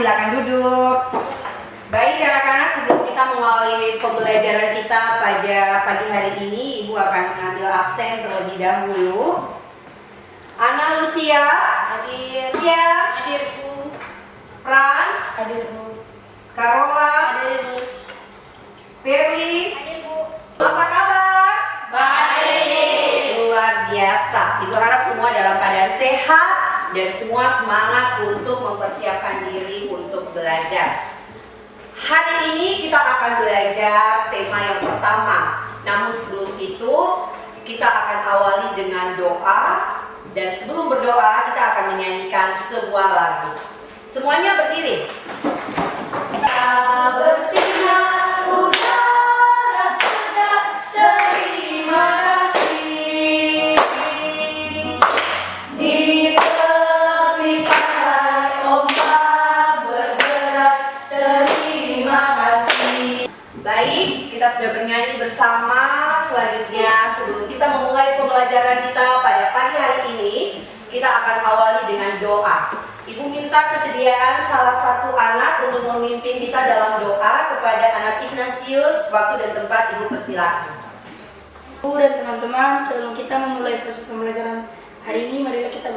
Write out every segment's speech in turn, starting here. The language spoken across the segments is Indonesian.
silakan duduk. Baik anak-anak, sebelum kita mengawali pembelajaran kita pada pagi hari ini, Ibu akan mengambil absen terlebih dahulu. Ana Lucia, Hadir. Cia, Hadir, Bu. Franz, Hadir, Bu. Carola, Hadir, Bu. Ferry. Hadir, Bu. Apa kabar? Baik. Luar biasa. Ibu harap semua dalam keadaan sehat dan semua semangat untuk mempersiapkan diri untuk belajar. Hari ini kita akan belajar tema yang pertama. Namun sebelum itu kita akan awali dengan doa. Dan sebelum berdoa kita akan menyanyikan sebuah lagu. Semuanya berdiri. Kita bersinar udara segar, terima kasih. Di tepi pantai ombak bergerak, terima kasih. Baik, kita sudah bernyanyi bersama. Selanjutnya sebelum kita memulai pembelajaran kita pada pagi hari ini, kita akan awali dengan doa. Ibu minta kesediaan salah satu anak untuk memimpin kita dalam doa kepada anak Ignatius. Waktu dan tempat Ibu persilakan. Ibu dan teman-teman, sebelum kita memulai proses pembelajaran hari ini, marilah kita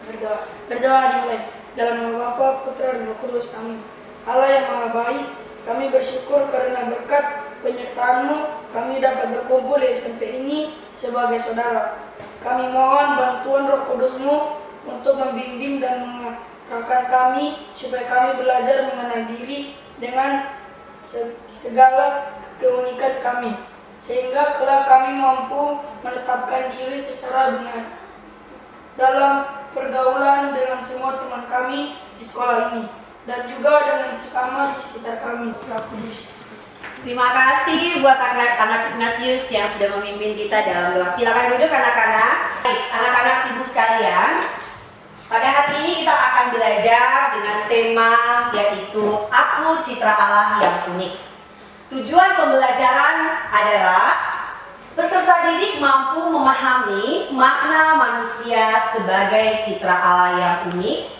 berdoa. Berdoa dimulai. Dalam nama Bapa, Putra, dan Roh Kudus. Amin. Allah yang Maha Baik, kami bersyukur karena berkat penyertaan-Mu kami dapat berkumpul di SMP ini sebagai saudara. Kami mohon bantuan Roh Kudus-Mu untuk membimbing dan mengarahkan kami supaya kami belajar mengenal diri dengan segala keunikan kami, sehingga kelak kami mampu menetapkan diri secara benar dalam pergaulan dengan semua teman kami di sekolah ini dan juga dengan sesama di sekitar kami. Roh Kudus. Terima kasih buat anak-anak Ignatius yang sudah memimpin kita dalam doa. Silakan duduk anak-anak. Baik, anak-anak ibu sekalian, pada hari ini kita akan belajar dengan tema yaitu Aku Citra Allah yang Unik. Tujuan pembelajaran adalah peserta didik mampu memahami makna manusia sebagai citra Allah yang unik,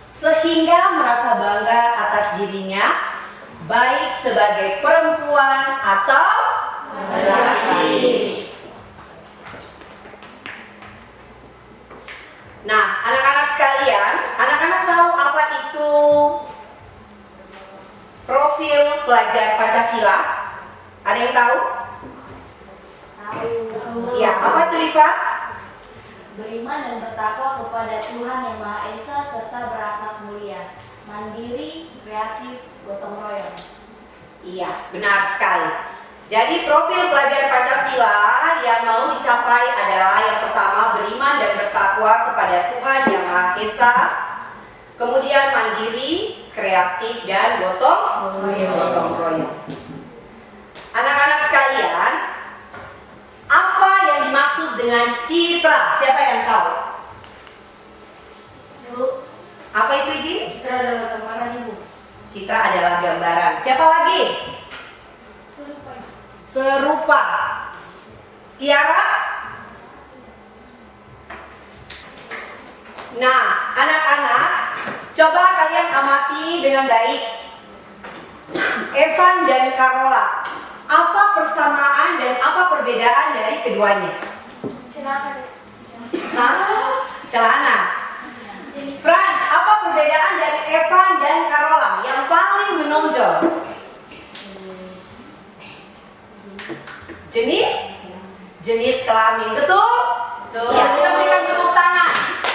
sehingga merasa bangga atas dirinya, baik sebagai perempuan atau laki. Nah, anak-anak sekalian, anak-anak tahu apa itu profil pelajar Pancasila? Ada yang tahu? Tahu. Ya, apa itu, Rifa? Beriman dan bertakwa kepada Tuhan Yang Maha Esa serta berakhlak mulia, mandiri, kreatif, gotong royong. Iya, benar sekali. Jadi profil pelajar Pancasila yang mau dicapai adalah yang pertama beriman dan bertakwa kepada Tuhan Yang Maha Esa, kemudian mandiri, kreatif, dan gotong royong. Anak-anak sekalian, apa yang dimaksud dengan citra? Siapa yang tahu? Apa itu, Idin? Citra adalah gambaran Ibu. Citra adalah gambaran. Siapa lagi? Serupa. Kiara? Nah, anak-anak, coba kalian amati dengan baik. Evan dan Carola, apa persamaan dan apa perbedaan dari keduanya? Celana. Franz, apa perbedaan dari Evan dan Carola yang paling menonjol? Jenis kelamin, betul? Betul. Ya, kita berikan tepuk tangan.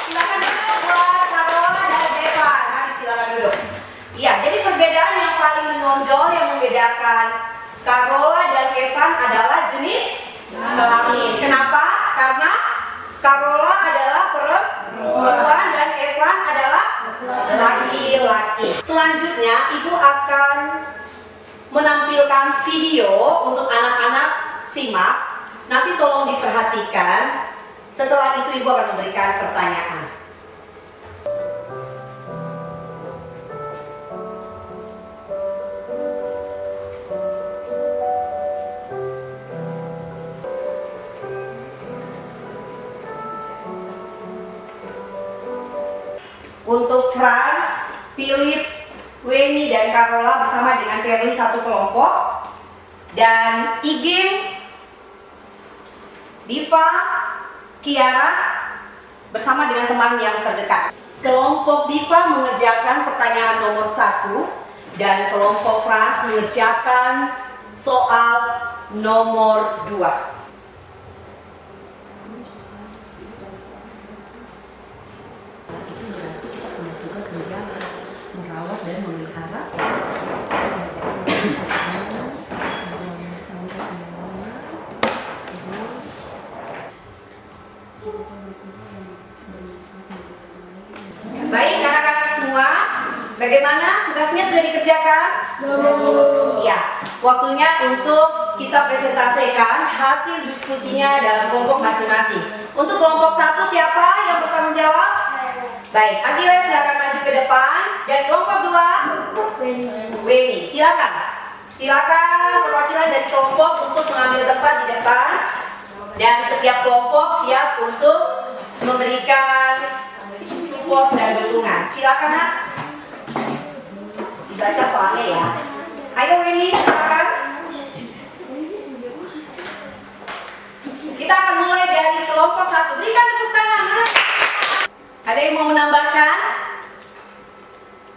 Silakan duduk buat Carola dan Evan. Mari silakan duduk. Ya, jadi perbedaan yang paling menonjol yang membedakan Carola dan Evan adalah jenis kelamin. Kenapa? Karena Carola adalah perempuan dan Evan adalah laki-laki. Selanjutnya, Ibu akan menampilkan video untuk anak-anak simak. Nanti tolong diperhatikan. Setelah itu Ibu akan memberikan pertanyaan. Untuk Franz, Philips, Weni dan Carola bersama dengan Perli satu kelompok, dan Igin, Diva, Kiara bersama dengan teman yang terdekat. Kelompok Diva mengerjakan pertanyaan nomor 1 dan kelompok Frans mengerjakan soal nomor 2. Merawat dan memelihara baik anak-anak semua, bagaimana tugasnya sudah dikerjakan? Ya, waktunya untuk kita presentasikan hasil diskusinya dalam kelompok masing-masing. Untuk kelompok 1 siapa yang bertanggung jawab? Baik, Akila silakan maju ke depan. Dan kelompok 2, Weni, silakan. Silakan perwakilan dari kelompok untuk mengambil tempat di depan. Dan setiap kelompok siap untuk memberikan support dan dukungan. Silakan nak. Dibaca soalnya ya. Ayo Weni, silakan. Kita akan mulai dari kelompok 1. Berikan tepuk tangan. Ada yang mau menambahkan?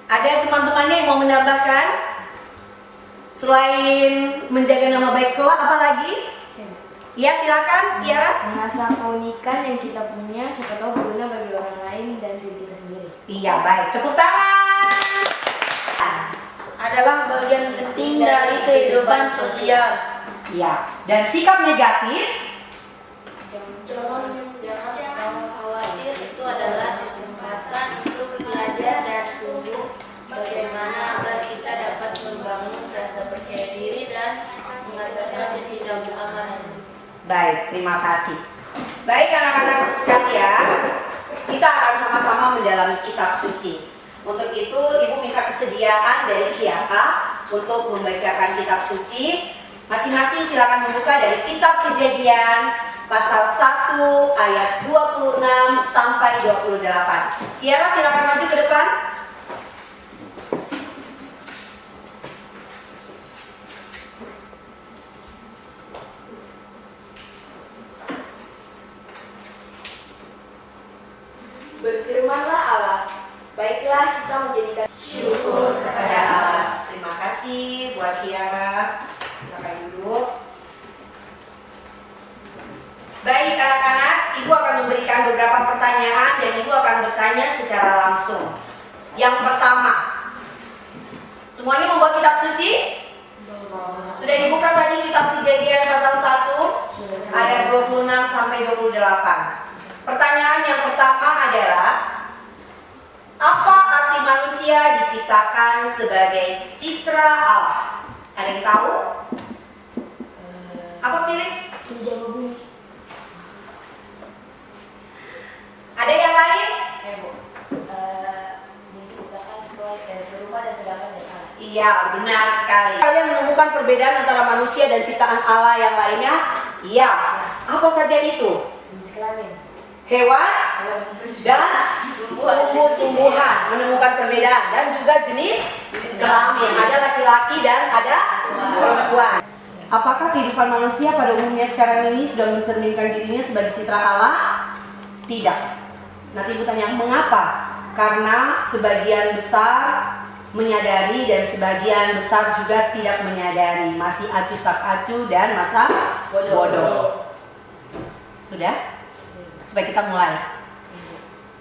Ada teman-temannya yang mau menambahkan? Selain menjaga nama baik sekolah, apa lagi? Ya, silakan, Tiara. Mengasah keunikan yang kita punya, siapa tahu berguna bagi orang lain dan diri kita sendiri. Iya, baik. Tepuk tangan. Adalah bagian penting dari kehidupan sosial. Ya, dan sikap negatif. Jangan khawatir, itu adalah kesempatan untuk belajar dan tumbuh bagaimana agar kita dapat membangun rasa percaya diri dan mengatasi ketidakamanan. Baik, terima kasih. Baik anak-anak sekalian, kita akan sama-sama mendalami kitab suci. Untuk itu, Ibu minta kesediaan dari Kiara untuk membacakan kitab suci. Masing-masing silakan membuka dari kitab Kejadian pasal 1 ayat 26 sampai 28. Kiara silakan maju ke depan. Berfirmanlah Allah, baiklah kita menjadikan Syukur kepada Allah. Terima kasih buat Kiara. Silakan duduk. Baik anak-anak, Ibu akan memberikan beberapa pertanyaan dan Ibu akan bertanya secara langsung. Yang pertama, semuanya membawa kitab suci? Sudah dibuka tadi kitab Kejadian pasal 1 ayat 26 sampai 28. Pertanyaan yang pertama adalah, apa arti manusia diciptakan sebagai citra Allah? Ada yang tahu? Apa Philips? menjaga bumi. Ada yang lain? Bu, diciptakan serupa dan segambar dengan Allah. Iya, benar sekali. Kalian menemukan perbedaan antara manusia dan ciptaan Allah yang lainnya? Iya. Apa saja itu? Jenis kelamin. Hewan dan tumbuh-tumbuhan menemukan perbedaan, dan juga jenis kelamin. Ada laki-laki dan ada perempuan. Apakah kehidupan manusia pada umumnya sekarang ini sudah mencerminkan dirinya sebagai citra Allah? Tidak. Nanti Ibu tanya mengapa? Karena sebagian besar menyadari dan sebagian besar juga tidak menyadari, masih acuh tak acuh dan masa bodoh. Sudah? Supaya kita mulai.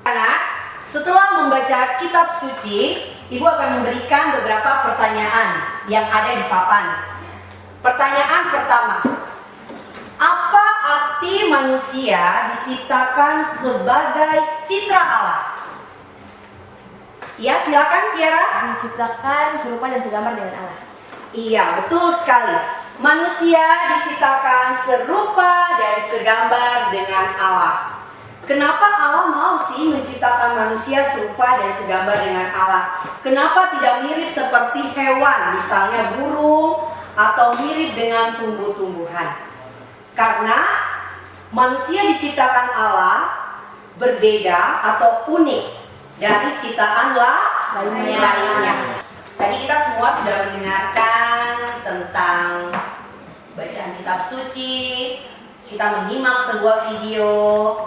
Anak, setelah membaca kitab suci, Ibu akan memberikan beberapa pertanyaan yang ada di papan. Pertanyaan pertama, apa arti manusia diciptakan sebagai citra Allah? Ya, silakan Tiara. Diciptakan serupa dan segambar dengan Allah. Iya, betul sekali. Manusia diciptakan serupa dan segambar dengan Allah. Kenapa Allah mau sih menciptakan manusia serupa dan segambar dengan Allah? Kenapa tidak mirip seperti hewan, misalnya burung, atau mirip dengan tumbuh-tumbuhan? Karena manusia diciptakan Allah berbeda atau unik dari ciptaan lainnya. sudah mendengarkan tentang bacaan kitab suci. Kita menyimak sebuah video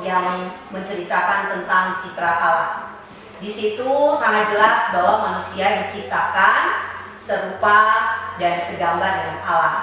yang menceritakan tentang citra Allah. Di situ sangat jelas bahwa manusia diciptakan serupa dan segambar dengan Allah.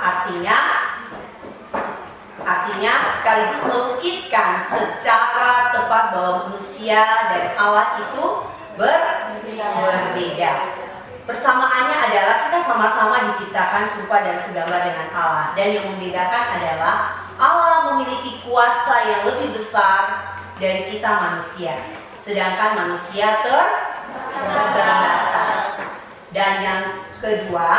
Artinya sekaligus melukiskan secara tepat bahwa manusia dan Allah itu berbeda. Persamaannya adalah kita sama-sama diciptakan serupa dan segambar dengan Allah. Dan yang membedakan adalah Allah memiliki kuasa yang lebih besar dari kita manusia. Sedangkan manusia terbatas. Dan yang kedua,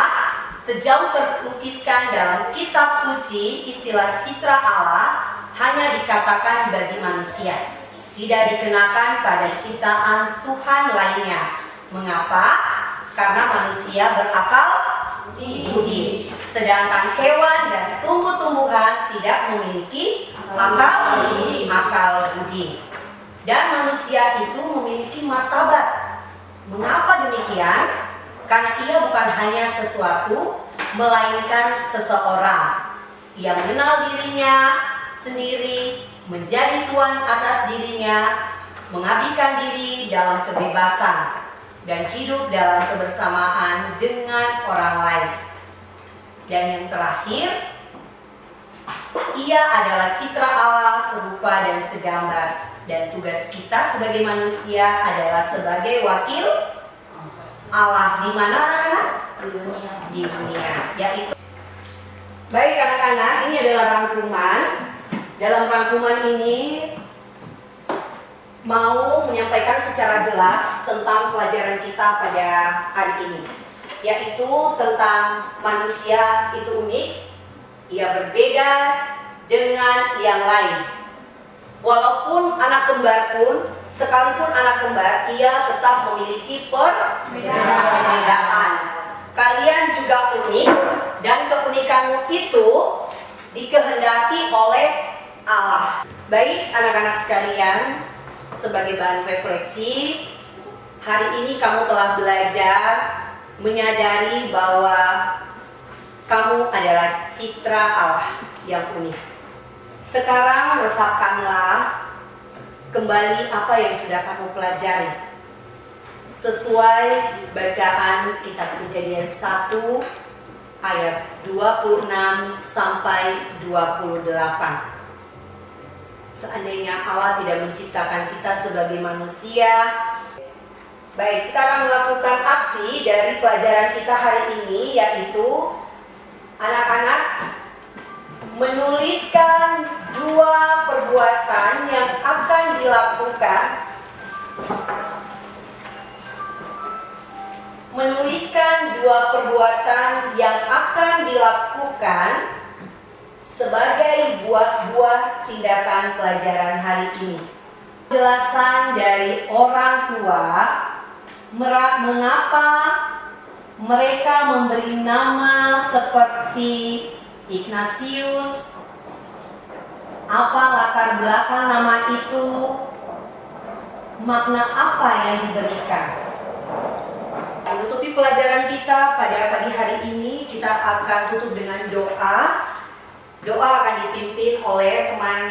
sejauh terlukiskan dalam kitab suci, istilah citra Allah hanya dikatakan bagi manusia. Tidak dikenakan pada ciptaan Tuhan lainnya. Mengapa? Karena manusia berakal budi. Sedangkan hewan dan tumbuh-tumbuhan tidak memiliki akal budi. Dan manusia itu memiliki martabat. Mengapa demikian? Karena ia bukan hanya sesuatu, melainkan seseorang. Ia mengenal dirinya sendiri, menjadi tuan atas dirinya, mengabdikan diri dalam kebebasan, dan hidup dalam kebersamaan dengan orang lain. Dan yang terakhir, ia adalah citra Allah serupa dan segambar. Dan tugas kita sebagai manusia adalah sebagai wakil Allah. Di mana anak-anak? Di dunia. Yaitu. Baik anak-anak, ini adalah rangkuman. Dalam rangkuman ini mau menyampaikan secara jelas tentang pelajaran kita pada hari ini, yaitu tentang manusia itu unik, ia berbeda dengan yang lain. Walaupun anak kembar pun, sekalipun anak kembar, ia tetap memiliki perbedaan. Kalian juga unik, dan keunikanmu itu dikehendaki oleh Allah. Baik anak-anak sekalian, sebagai bahan refleksi, hari ini kamu telah belajar menyadari bahwa kamu adalah citra Allah yang unik. Sekarang resapkanlah kembali apa yang sudah kamu pelajari sesuai bacaan kitab Kejadian 1 ayat 26 sampai 28. Seandainya Allah tidak menciptakan kita sebagai manusia. Baik, kita akan melakukan aksi dari pelajaran kita hari ini, yaitu anak-anak menuliskan 2 perbuatan yang akan dilakukan. Menuliskan 2 perbuatan yang akan dilakukan sebagai buah-buah tindakan pelajaran hari ini. Penjelasan dari orang tua mengapa mereka memberi nama seperti Ignatius, apa latar belakang nama itu, makna apa yang diberikan. Menutupi pelajaran kita pada pagi hari ini, kita akan tutup dengan doa. Doa akan dipimpin oleh teman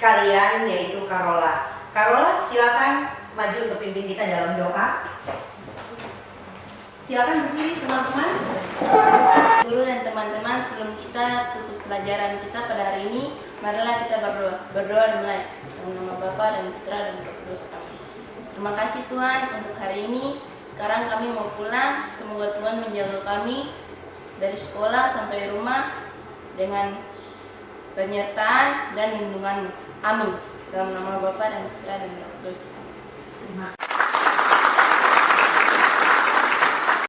kalian, yaitu Carola. Carola, silakan maju untuk pimpin kita dalam doa. Silakan berdiri teman-teman. Guru dan teman-teman, sebelum kita tutup pelajaran kita pada hari ini, marilah kita berdoa dan mulai. Dalam nama Bapa dan Putra dan Roh Kudus. Amin. Terima kasih Tuhan untuk hari ini. Sekarang kami mau pulang. Semoga Tuhan menjaga kami dari sekolah sampai rumah dengan penyertaan dan lindungan. Amin. Dalam nama Bapa dan Putra dan Roh Kudus.